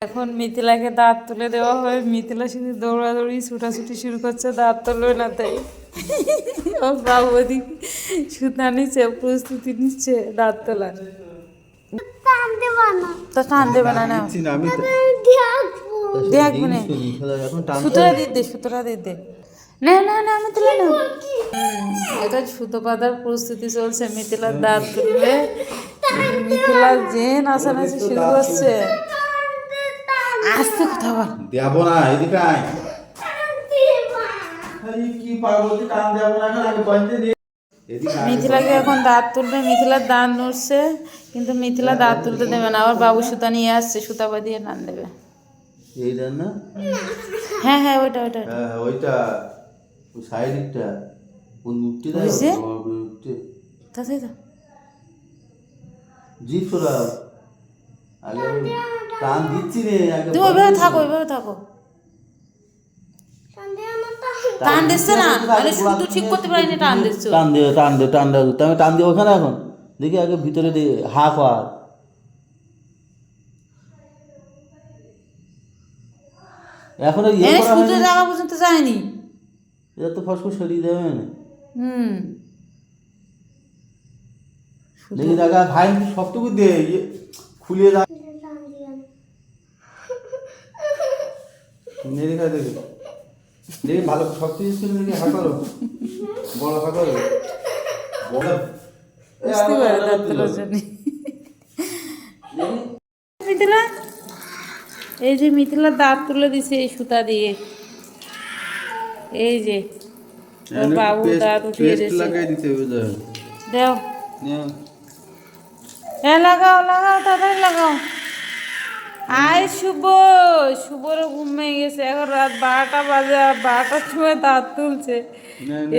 এখন মিথিলাকে দাঁত তুলে দেওয়া হয়। মিথিলা শুধু দৌড়াদৌড়ি ছুটাছুটি শুরু করছে, দাঁত তুলবে না তাই। ও বাবু ওদিকে সুতা নিচ্ছে, প্রস্তুতি নিচ্ছে দাঁত তোলার। তো টান দেবে না, না দেখবো না, সুতোটা দিয়ে দে, সুতোটা দিয়ে দে। না না না মিথিলা না। এটা সুতো পাতার প্রস্তুতি চলছে, মিথিলার দাঁত তুলবে। মিথিলার যে নাচানাচি শুরু করছে। আসতে কোথাও দেব না, এদিকে আয়। কি পাগল, টান দেব না, আগে বলতে দে। মিথিলাকে এখন দাঁত তুলবে, মিথিলার দাঁত নড়ছে কিন্তু মিথিলা দাঁত তুলতে দেবে না। আবার বাবু সুতা নিয়ে আসছে, সুতা বাঁধিয়ে টান দেবে। এই দেন না? হ্যাঁ হ্যাঁ ওইটা ওইটা হ্যাঁ ওইটা, ওই সাইডটা, ওই মুখটি দাও, বুঝছে মুখটি তাই তো। জিপ সরাও, আগে টান দিচ্ছি রে, আগে তুমি ওইভাবে থাকো, ওইভাবে থাকো। টান দিচ্ছে না, আরে শুধু ঠিক করতে পারিনি, টান দিচ্ছ। টান দিও, টান দিও, টান দিও, তুমি টান দিও ওখানে। এখন দেখি আগে ভিতরে দিয়ে হাফ আর এখন ইয়ে করা শুধু হয়নি। জায়গা পর্যন্ত যায়নি। এটা তো ফসফস সরিয়ে দেবে না। হুম দেখি দেখা ভাই সবটুকু দে, খুলিয়ে যা নেড়ে খাই। দেখি দেখি ভালো সব কিছু ছিল, দেখি হা করো, বড় হা করো, বুঝতে পারে দাঁত তোলার জন্য। মিথিলা, এই যে মিথিলা দাঁত তুলে দিছে এই সুতা দিয়ে। এই যে ওর বাবু দাঁত উঠিয়ে দিয়েছে। দেও, লাগাও লাগাও, তাড়াতাড়ি লাগাও। আয় শুভ, শুভরও ঘুম ভেঙে গেছে, এখন রাত 12টা বাজে, আর 12টার সময় দাঁত তুলছে।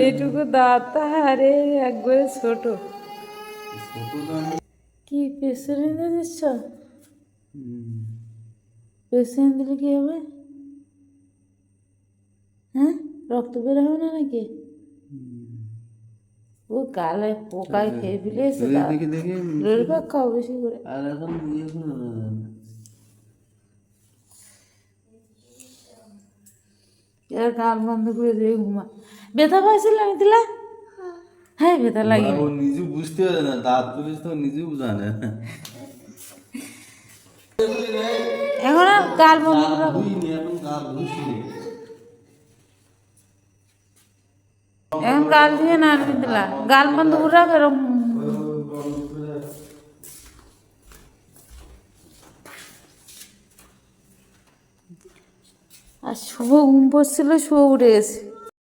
এইটুকু দাঁত, আরে একবারে ছোট। কি পেছনে দিচ্ছ? পেছনে দিলে কি হবে? হ্যাঁ, রক্ত বের হবে না নাকি? ও গালে পোকায় খেয়ে ফেলেছে। রবিবার খাও বেশি করে। আর এখন এর গাল বন্ধ করে দিয়ে ঘুমা। ব্যথা পাইছিল মিথিলা? হ্যাঁ ব্যথা লাগে। ও নিজে বুঝতে পারে না, দাঁত তুলিস তো নিজেও জানে। এখন আর গাল বন্ধ করে রাখো। এখন গাল ধুইনি। এখন গাল ধুয়ে না মিথিলা, গাল বন্ধ করে রাখো এরকম। আর শুভ ঘুম পড়ছিল, শুভ উঠে গেছে।